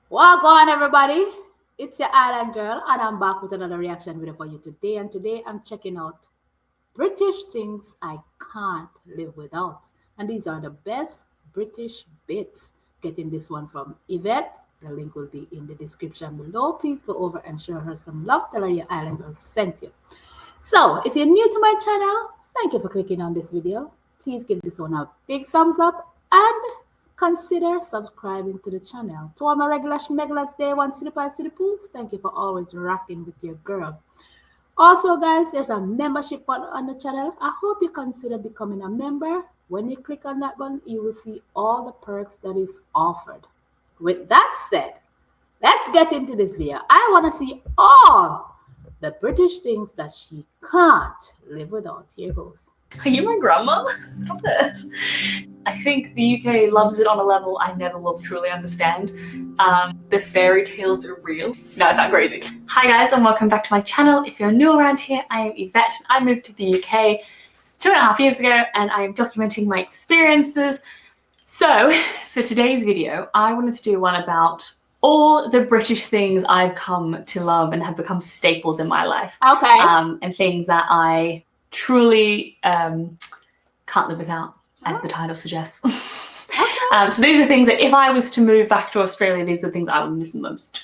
Welcome on everybody. It's your island girl, and I'm back with another reaction video for you today. And today I'm checking out British things I can't live without. And these are the best British bits. Getting this one from Yvette. The link will be in the description below. Please go over and show her some love. Tell her your island girl sent you. So, if you're new to my channel, thank you for clicking on this video. Please give this one a big thumbs up and consider subscribing to the channel. To all my regular schmeglers, day one, to the pies, to the pools, thank you for always rocking with your girl. Also, guys, there's a membership button on the channel. I hope you consider becoming a member. When you click on that button, you will see all the perks that is offered. With that said, let's get into this video. I want to see all the British things that she can't live without. Here goes. Are you my grandma? Stop it. I think the UK loves it on a level I never will truly understand. The fairy tales are real. No, it's not crazy. Hi guys, and welcome back to my channel. If you're new around here, I am Yvette. I moved to the UK 2.5 years ago and I am documenting my experiences. So for today's video, I wanted to do one about all the British things I've come to love and have become staples in my life. Okay. And things that I truly can't live without, as the title suggests. So these are things that if I was to move back to Australia, these are the things I would miss most.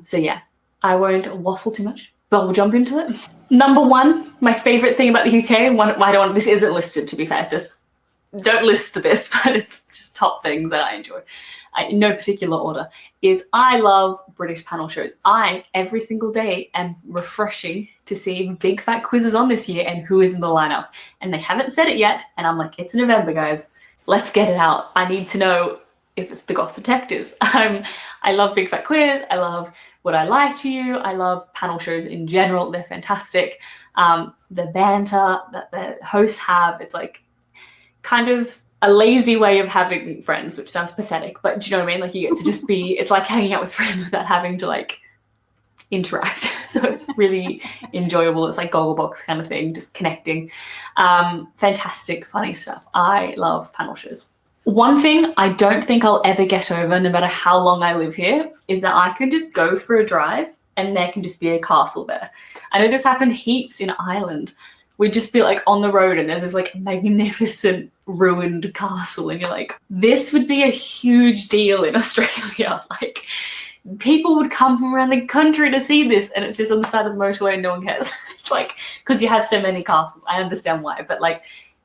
So yeah, I won't waffle too much, but we'll jump into it. Number one, my favorite thing about the UK, this isn't listed to be fair, just don't list this, but it's just top things that I enjoy. In no particular order, is I love British panel shows. Every single day, am refreshing to see big fat quizzes on this year and who is in the lineup. And they haven't said it yet, and I'm like, it's November, guys. Let's get it out. I need to know if it's the Goth Detectives. I love big fat quiz. I love Would I Lie to You. I love panel shows in general. They're fantastic. The banter that the hosts have, it's like kind of a lazy way of having friends, which sounds pathetic, but do you know what I mean? Like you get to just be, it's like hanging out with friends without having to like interact. So it's really enjoyable. It's like Gogglebox kind of thing, just connecting. Fantastic, funny stuff. I love panel shows. One thing I don't think I'll ever get over, no matter how long I live here, is that I can just go for a drive and there can just be a castle there. I know this happened heaps in Ireland. We'd just be like on the road and there's this like magnificent ruined castle and you're like, this would be a huge deal in Australia. Like people would come from around the country to see this and it's just on the side of the motorway and no one cares. It's like, because you have so many castles. I understand why, but like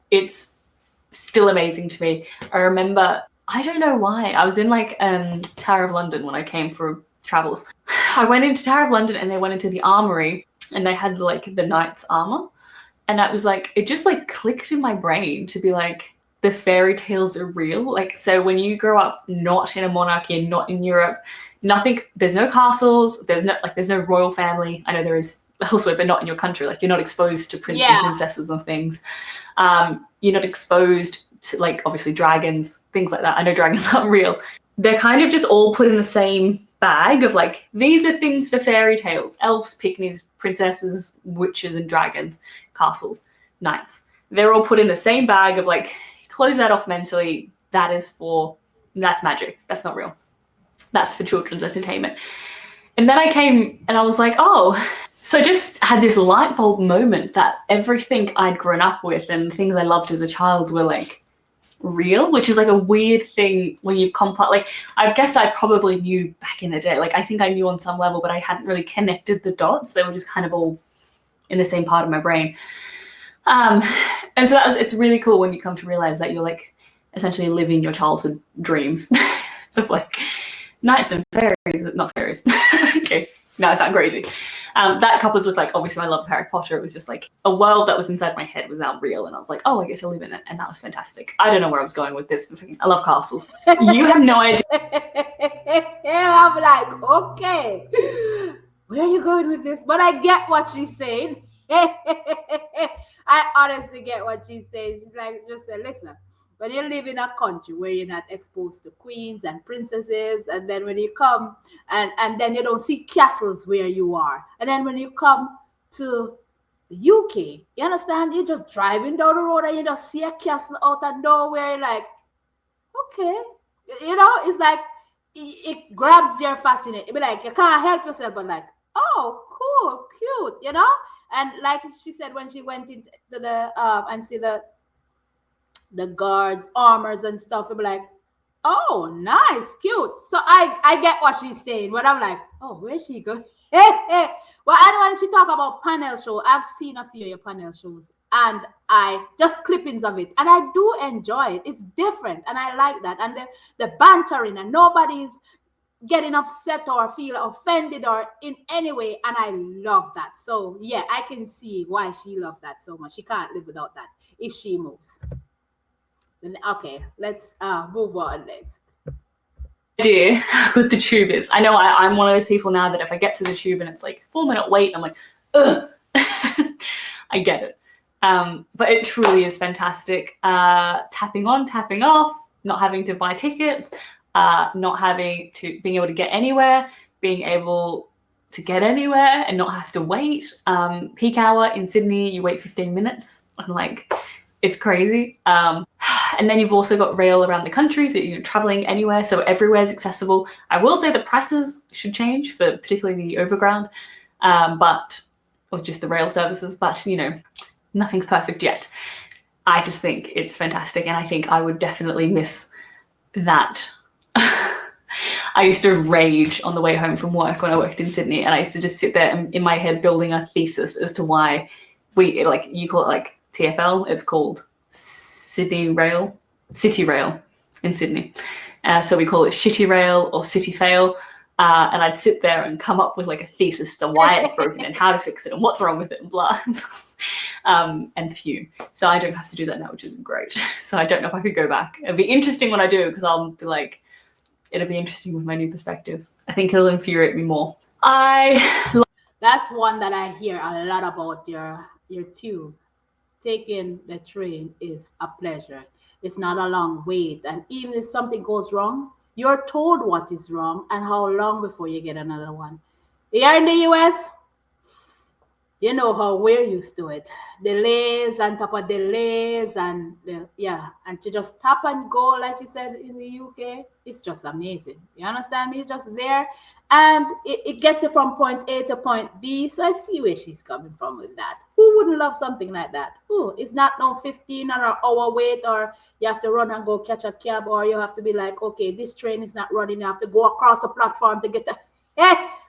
it's still amazing to me. I remember, I don't know why, I was in like Tower of London when I came for travels. I went into Tower of London and they went into the armory and they had like the knight's armor. And that was like, it just like clicked in my brain to be like, the fairy tales are real. Like, so when you grow up not in a monarchy and not in Europe, there's no castles, there's no royal family. I know there is elsewhere, but not in your country. Like you're not exposed to princes and princesses and things. You're not exposed to like, obviously dragons, things like that. I know dragons aren't real. They're kind of just all put in the same bag of like, these are things for fairy tales, elves, pygmies, princesses, witches and dragons, castles, knights. They're all put in the same bag of like, close that off mentally. That's magic. That's not real. That's for children's entertainment. And then I came and I was like, oh, so I just had this light bulb moment that everything I'd grown up with and things I loved as a child were like real, which is like a weird thing when you like, I guess I probably knew back in the day, like I think I knew on some level, but I hadn't really connected the dots. They were just kind of all in the same part of my brain. And so it's really cool when you come to realize that you're like essentially living your childhood dreams of like knights and fairies, not fairies. Okay, no, it's not crazy. That coupled with like, obviously my love of Harry Potter, it was just like a world that was inside my head was now real. And I was like, oh, I guess I live in it. And that was fantastic. I don't know where I was going with this, but I love castles. You have no idea. I'm like, okay, where are you going with this? But I get what she's saying. I honestly get what she's saying. She's like, just say, listen, when you live in a country where you're not exposed to queens and princesses, and then when you come and then you don't see castles where you are, and then when you come to the UK, you understand, you're just driving down the road and you just see a castle out of nowhere, like, okay, you know, it's like it grabs your fascination. It be like you can't help yourself, but like, oh, cool, cute, you know. And like she said, when she went into the and see the guard armors and stuff, it be like, oh, nice, cute. So I get what she's saying, but I'm like, oh, where's she going? Well, and when she talk about panel show, I've seen a few of your panel shows, and I just clippings of it, and I do enjoy it. It's different, and I like that, and the bantering, and nobody's getting upset or feel offended or in any way, and I love that. So yeah, I can see why she loved that so much. She can't live without that if she moves. Then okay, let's move on next. Idea with the tube is, I know I'm one of those people now that if I get to the tube and it's like 4-minute wait, I'm like, ugh. I get it. But it truly is fantastic. Tapping on, tapping off, not having to buy tickets, not having to being able to get anywhere, being able to get anywhere and not have to wait. Peak hour in Sydney, you wait 15 minutes. I'm like, it's crazy. And then you've also got rail around the country, so you're traveling anywhere, so everywhere is accessible. I will say the prices should change for particularly the overground, or just the rail services, but you know, nothing's perfect yet. I just think it's fantastic, and I think I would definitely miss that. I used to rage on the way home from work when I worked in Sydney, and I used to just sit there in my head building a thesis as to why you call it like TFL, it's called City Rail in Sydney. So we call it Shitty Rail or City Fail. And I'd sit there and come up with like a thesis to why it's broken and how to fix it and what's wrong with it and blah. And fume. So I don't have to do that now, which is great. So I don't know if I could go back. It'll be interesting when I do, because I'll be like, it'll be interesting with my new perspective. I think it'll infuriate me more. That's one that I hear a lot about your tube. Taking the train is a pleasure. It's not a long wait. And even if something goes wrong, you're told what is wrong and how long before you get another one. Here in the US, you know how we're used to it. Delays on top of delays, and and to just tap and go, like you said in the UK, it's just amazing. You understand me? It's just there, and it gets you from point A to point B. So I see where she's coming from with that. Who wouldn't love something like that? Who? It's not no 15 or an hour wait, or you have to run and go catch a cab, or you have to be like, okay, this train is not running. You have to go across the platform to get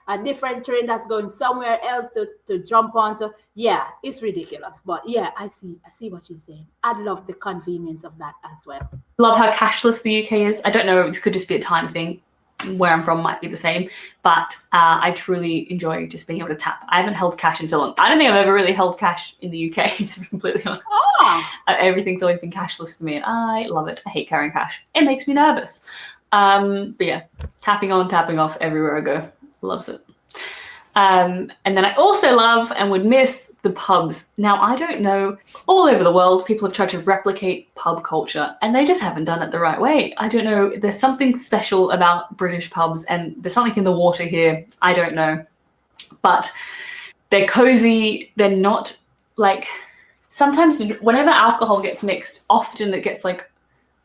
a different train that's going somewhere else to jump onto. Yeah, it's ridiculous. But yeah, I see what she's saying. I'd love the convenience of that as well. Love how cashless the UK is. I don't know, this could just be a time thing. Where I'm from might be the same, but I truly enjoy just being able to tap. I haven't held cash in so long. I don't think I've ever really held cash in the UK, to be completely honest. Everything's always been cashless for me, and I love it. I hate carrying cash. It makes me nervous. But yeah, tapping on, tapping off everywhere I go. Loves it. And then I also love and would miss the pubs. Now, I don't know, all over the world, people have tried to replicate pub culture, and they just haven't done it the right way. I don't know, there's something special about British pubs, and there's something in the water here, I don't know. But they're cozy, they're not like, sometimes whenever alcohol gets mixed, often it gets like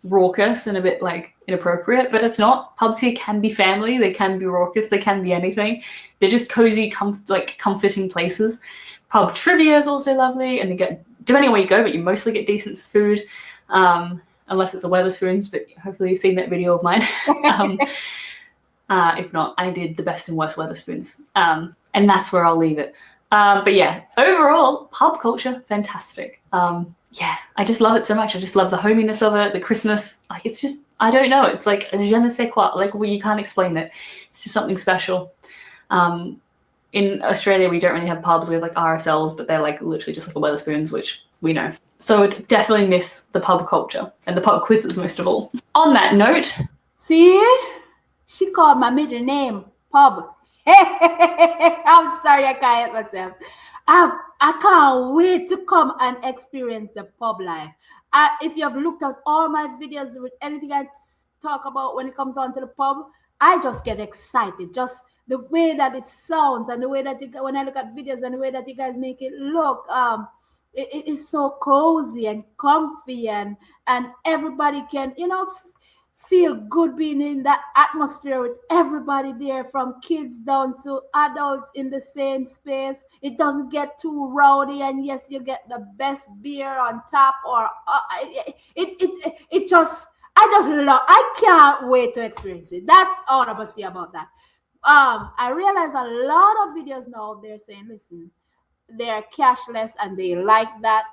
raucous and a bit like inappropriate, but it's not. Pubs here can be family, they can be raucous, they can be anything. They're just cozy, comforting places. Pub trivia is also lovely, and you get, depending on where you go, but you mostly get decent food, unless it's a Wetherspoons, but hopefully you've seen that video of mine. If not, I did the best and worst Wetherspoons, and that's where I'll leave it. But yeah, overall, pub culture, fantastic. Yeah, I just love it so much. I just love the hominess of it, the Christmas. Like, it's just, I don't know. It's like a je ne sais quoi. Like, well, you can't explain it. It's just something special. In Australia, we don't really have pubs. We have like RSLs, but they're like literally just like a Wetherspoons, which we know. So I would definitely miss the pub culture and the pub quizzes most of all. On that note. See? She called my middle name, Pub. I'm sorry, I can't help myself. I can't wait to come and experience the pub life. If you have looked at all my videos with anything I talk about when it comes on to the pub, I just get excited. Just the way that it sounds, and the way that when I look at videos and the way that you guys make it look, it is so cozy and comfy, and everybody can, feel good being in that atmosphere with everybody there, from kids down to adults in the same space. It doesn't get too rowdy, and yes, you get the best beer on tap, or it just, I just love. I can't wait to experience it. That's all I'm gonna say about that. I realize a lot of videos now they're saying, listen, they're cashless and they like that.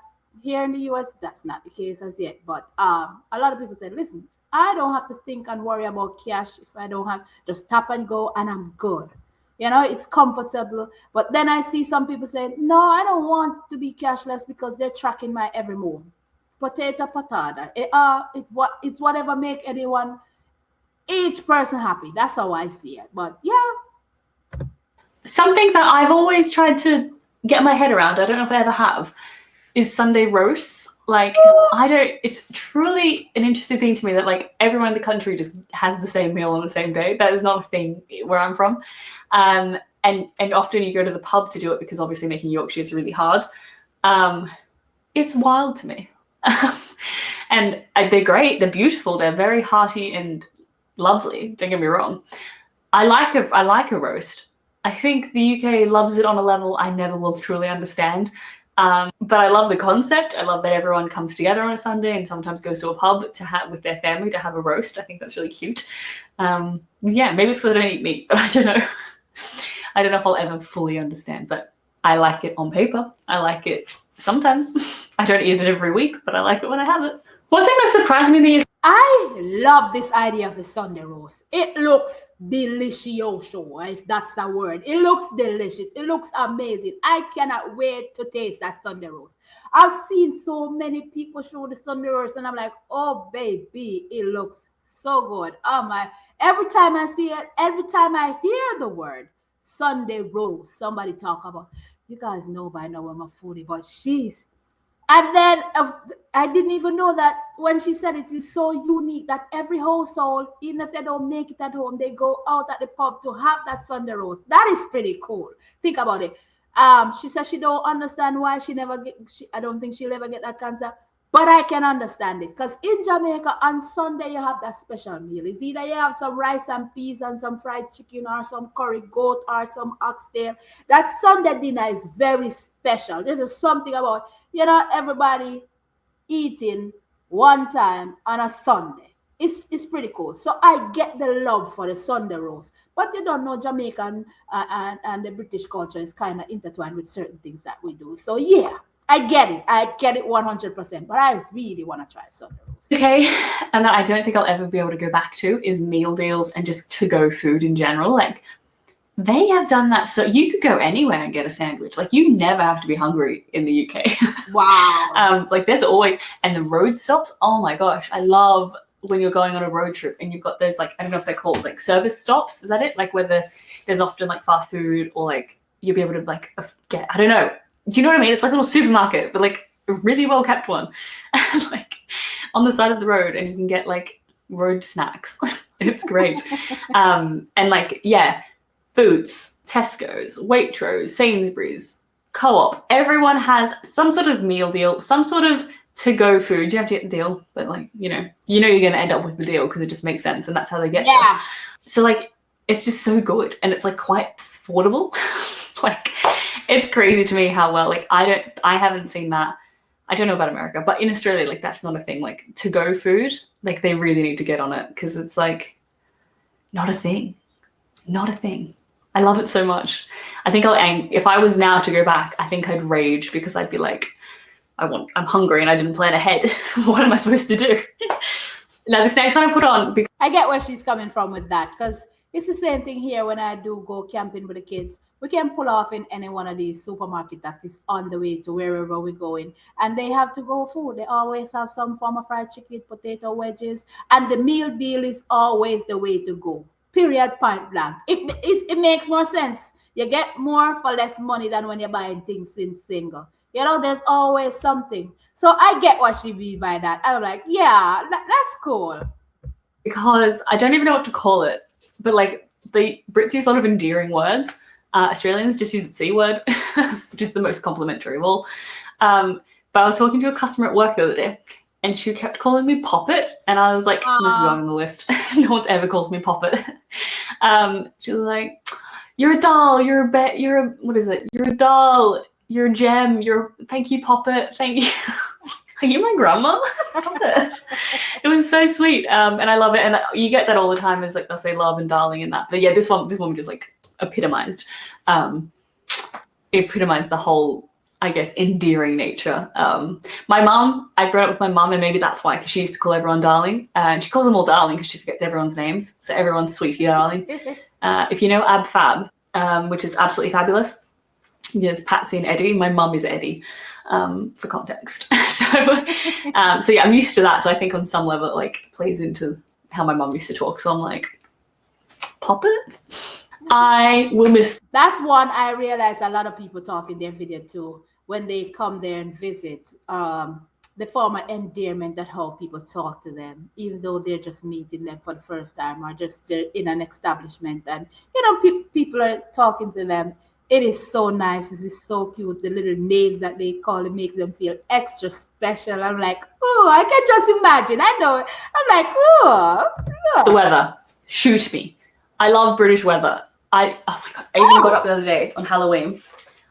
Here in the US, that's not the case as yet. But a lot of people say, listen, I don't have to think and worry about cash if I don't have, just tap and go and I'm good. You know, it's comfortable. But then I see some people saying, no, I don't want to be cashless because they're tracking my every move. Potato, patata. It's whatever make anyone, each person happy. That's how I see it. But yeah. Something that I've always tried to get my head around, I don't know if I ever have, is Sunday roasts. Like, it's truly an interesting thing to me that like everyone in the country just has the same meal on the same day. That is not a thing where I'm from. And often you go to the pub to do it because obviously making Yorkshire is really hard. It's wild to me. And they're great, they're beautiful, they're very hearty and lovely, don't get me wrong. I like a roast. I think the UK loves it on a level I never will truly understand. But I love the concept. I love that everyone comes together on a Sunday and sometimes goes to a pub to have with their family to have a roast. I think that's really cute. Yeah, maybe it's because I don't eat meat, but I don't know. I don't know if I'll ever fully understand, but I like it on paper. I like it sometimes. I don't eat it every week, but I like it when I have it. One thing that surprised me in the UK, I love this idea of the Sunday roast. It looks delicioso, if that's a word. It looks delicious. It looks amazing. I cannot wait to taste that Sunday roast. I've seen so many people show the Sunday roast, and I'm like, oh baby, it looks so good. Oh my! Every time I see it, every time I hear the word Sunday roast, somebody talk about. You guys know by now I'm a foodie, but she's. And then I didn't even know that when she said it is so unique that every household, even if they don't make it at home, they go out at the pub to have that Sunday roast. That is pretty cool. Think about it. She says she don't understand why she never get. I don't think she'll ever get that cancer, but I can understand it because in Jamaica on Sunday you have that special meal. It's either you have some rice and peas and some fried chicken or some curry goat or some oxtail. That Sunday dinner is very special. There's something about everybody eating one time on a Sunday. It's pretty cool. So I get the love for the Sunday roast. But you don't know Jamaican and the British culture is kind of intertwined with certain things that we do. So yeah, I get it. I get it 100%. But I really want to try Sunday roast. Okay, and that I don't think I'll ever be able to go back to is meal deals and just to-go food in general. Like, they have done that so you could go anywhere and get a sandwich. Like, you never have to be hungry in the UK. Wow. Like, there's always, and the road stops, oh my gosh, I love when you're going on a road trip and you've got those, like, I don't know if they're called like service stops, is that it? Like, where there's often like fast food, or like you'll be able to like get, I don't know, do you know what I mean? It's like a little supermarket, but like a really well kept one, like on the side of the road, and you can get like road snacks. It's great. And like, yeah, Boots, Tesco's, Waitrose, Sainsbury's, Co-op, everyone has some sort of meal deal, some sort of to-go food. You have to get the deal, but like, you're going to end up with the deal because it just makes sense, and that's how they get you. So like, it's just so good, and it's like quite affordable. Like, it's crazy to me how well, like, I haven't seen that. I don't know about America, but in Australia, like, that's not a thing. Like, to-go food, like, they really need to get on it because it's like not a thing. I love it so much. I think if I was now to go back, I think I'd rage because I'd be like, I'm hungry and I didn't plan ahead. What am I supposed to do? Now, this next one I put on. I get where she's coming from with that, because it's the same thing here when I do go camping with the kids. We can pull off in any one of these supermarkets that is on the way to wherever we're going, and they have to go food. They always have some form of fried chicken, potato wedges, and the meal deal is always the way to go. Period, point blank. It makes more sense. You get more for less money than when you're buying things in single. There's always something. So I get what she means by that. I'm like, yeah, that's cool. Because I don't even know what to call it, but like, the Brits use a lot of endearing words. Australians just use the C word, which is the most complimentary of all. But I was talking to a customer at work the other day, and she kept calling me Poppet, and I was like, this is on the list. No one's ever called me Poppet. She was like, you're a doll, you're a doll, you're a gem, thank you, Poppet, thank you. Are you my grandma? Stop it. It was so sweet, and I love it. And you get that all the time, is like they'll say love and darling and that. But yeah, this one just like epitomized the whole, I guess, endearing nature. My mum, I grew up with my mum, and maybe that's why, because she used to call everyone darling, and she calls them all darling because she forgets everyone's names. So everyone's sweetie darling. If you know Ab Fab, which is absolutely fabulous, there's Patsy and Eddie. My mum is Eddie, for context. So yeah, I'm used to that. So I think on some level it like plays into how my mum used to talk. So I'm like, Poppet? I will miss. That's one I realize a lot of people talk in their video too. When they come there and visit, the form of endearment, that how people talk to them, even though they're just meeting them for the first time, or just they're in an establishment, and people are talking to them. It is so nice. This is so cute. The little names that they call it makes them feel extra special. I'm like, oh, I can just imagine. I know it. I'm like, oh. The weather. Shoot me. I love British weather. Oh my God. I even got up the other day on Halloween.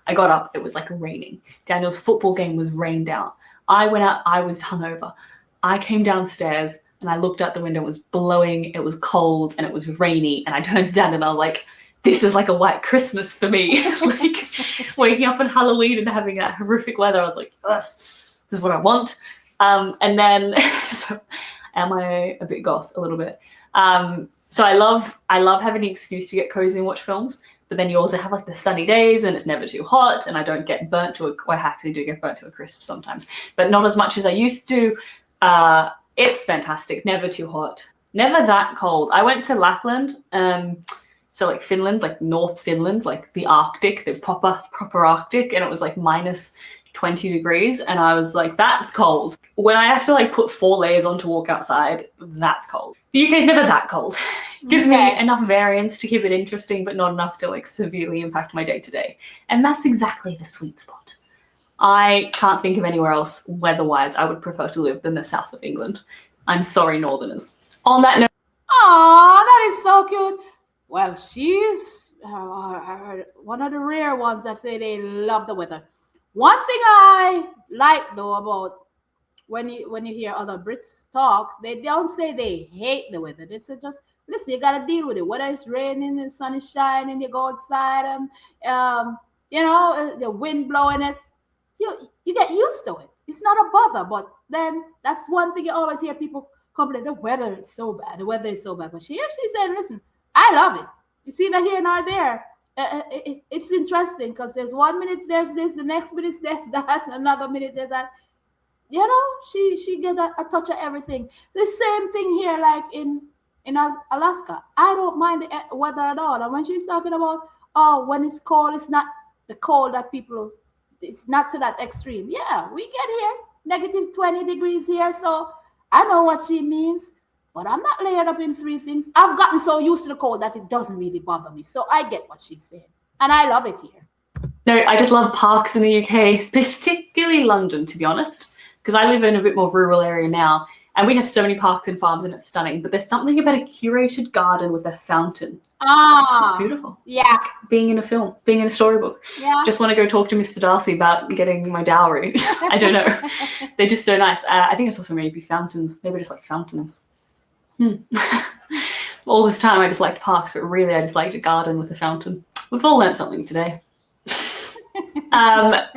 I got up. It was like raining. Daniel's football game was rained out. I went out. I was hungover. I came downstairs and I looked out the window. It was blowing. It was cold and it was rainy. And I turned to Dan and I was like, this is like a white Christmas for me. Like waking up on Halloween and having that horrific weather. I was like, yes, this is what I want. And then, so am I a bit goth? A little bit. So I love having an excuse to get cozy and watch films. But then you also have like the sunny days and it's never too hot, and I don't get burnt to I actually do get burnt to a crisp sometimes, but not as much as I used to. It's fantastic. Never too hot. Never that cold. I went to Lapland. So like Finland, like North Finland, like the Arctic, the proper Arctic, and it was like minus 20 degrees, and I was like, that's cold. When I have to like put 4 layers on to walk outside, that's cold. The UK is never that cold. Gives me enough variance to keep it interesting, but not enough to like severely impact my day-to-day. And that's exactly the sweet spot. I can't think of anywhere else weather-wise I would prefer to live than the south of England. I'm sorry, Northerners. On that note. Aw, that is so cute. Well, she's one of the rare ones that say they love the weather. One thing I like though about when you hear other Brits talk, they don't say they hate the weather. They say just listen, you gotta deal with it. Whether it's raining and sun is shining, you go outside and the wind blowing it, you get used to it. It's not a bother. But then that's one thing you always hear people complain, the weather is so bad. The weather is so bad. But she's saying, listen, I love it. You see that here and there. It's interesting because there's 1 minute there's this, the next minute there's that, another minute there's that. She get a touch of everything. The same thing here, like in Alaska. I don't mind the weather at all. And when she's talking about, when it's cold, it's not the cold that it's not to that extreme. Yeah, we get here negative 20 degrees here, so I know what she means. But I'm not layered up in 3 things. I've gotten so used to the cold that it doesn't really bother me. So I get what she's saying. And I love it here. No, I just love parks in the UK, particularly London, to be honest, because I live in a bit more rural area now. And we have so many parks and farms and it's stunning. But there's something about a curated garden with a fountain. It's just beautiful. Yeah. It's like being in a film, being in a storybook. Yeah. Just want to go talk to Mr. Darcy about getting my dowry. I don't know. They're just so nice. I think it's also maybe fountains. Maybe just like fountains. All this time I just liked parks, but really I just liked a garden with a fountain. We've all learned something today. My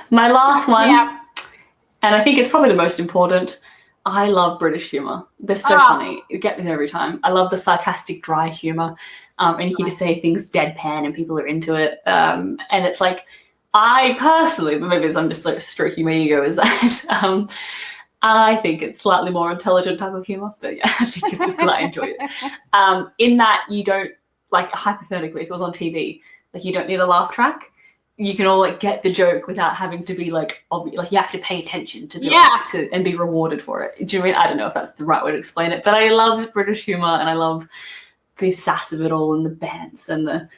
last one, and I think it's probably the most important. I love British humour. They're so funny. You get me every time. I love the sarcastic, dry humour, and you can just say things deadpan and people are into it. And it's like, I personally, but maybe I'm just like stroking my ego, is that I think it's slightly more intelligent type of humor, but yeah, I think it's just because I enjoy it. In that you don't, like hypothetically, if it was on TV, like you don't need a laugh track. You can all like get the joke without having to be like obvious. Like you have to pay attention to and be rewarded for it. Do you mean? I don't know if that's the right way to explain it, but I love British humor and I love the sass of it all and the bands and the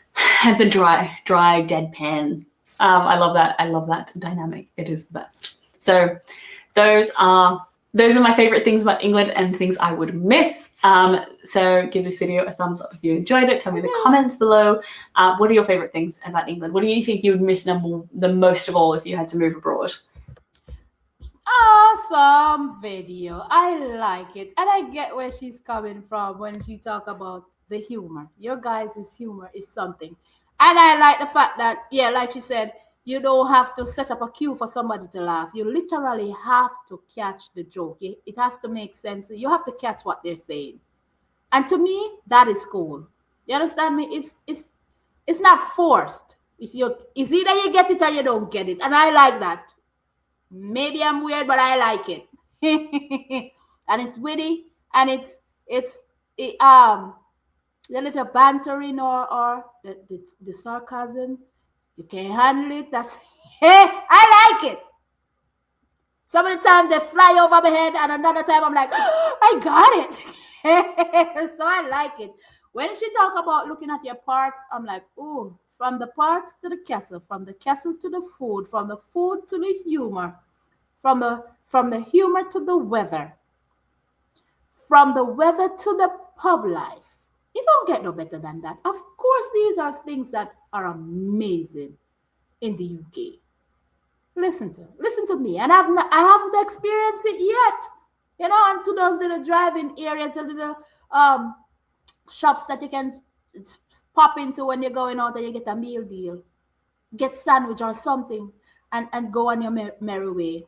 dry deadpan. I love that. I love that dynamic. It is the best. So those are those are my favorite things about England and things I would miss. So give this video a thumbs up if you enjoyed it. Tell me in the comments below. What are your favorite things about England? What do you think you would miss the most of all if you had to move abroad? Awesome video. I like it. And I get where she's coming from when she talk about the humor. Your guys' humor is something. And I like the fact that, yeah, like she said, you don't have to set up a queue for somebody to laugh. You literally have to catch the joke. It has to make sense. You have to catch what they're saying. And to me, that is cool. You understand me? It's not forced. It's either you get it or you don't get it. And I like that. Maybe I'm weird, but I like it. And it's witty, and it's the little bantering or the sarcasm. You can't handle it. That's hey, I like it. Some of the time they fly over my head, and another time I'm like, oh, I got it. So I like it. When she talk about looking at your parts, I'm like, oh, from the parts to the castle, from the castle to the food, from the food to the humor, from the humor to the weather, from the weather to the pub life. You don't get no better than that. Of course, these are things that are amazing in the UK. Listen to me, and I haven't experienced it yet. You know, and to those little driving areas, the little shops that you can pop into when you're going out and you get a meal deal, get sandwich or something, and go on your merry way.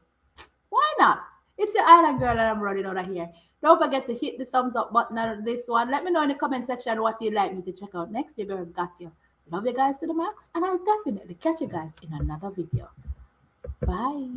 Why not? It's your island girl, and I'm running out of here. Don't forget to hit the thumbs up button on this one. Let me know in the comment section what you'd like me to check out next. Your girl got you. Love you guys to the max, and I'll definitely catch you guys in another video. Bye.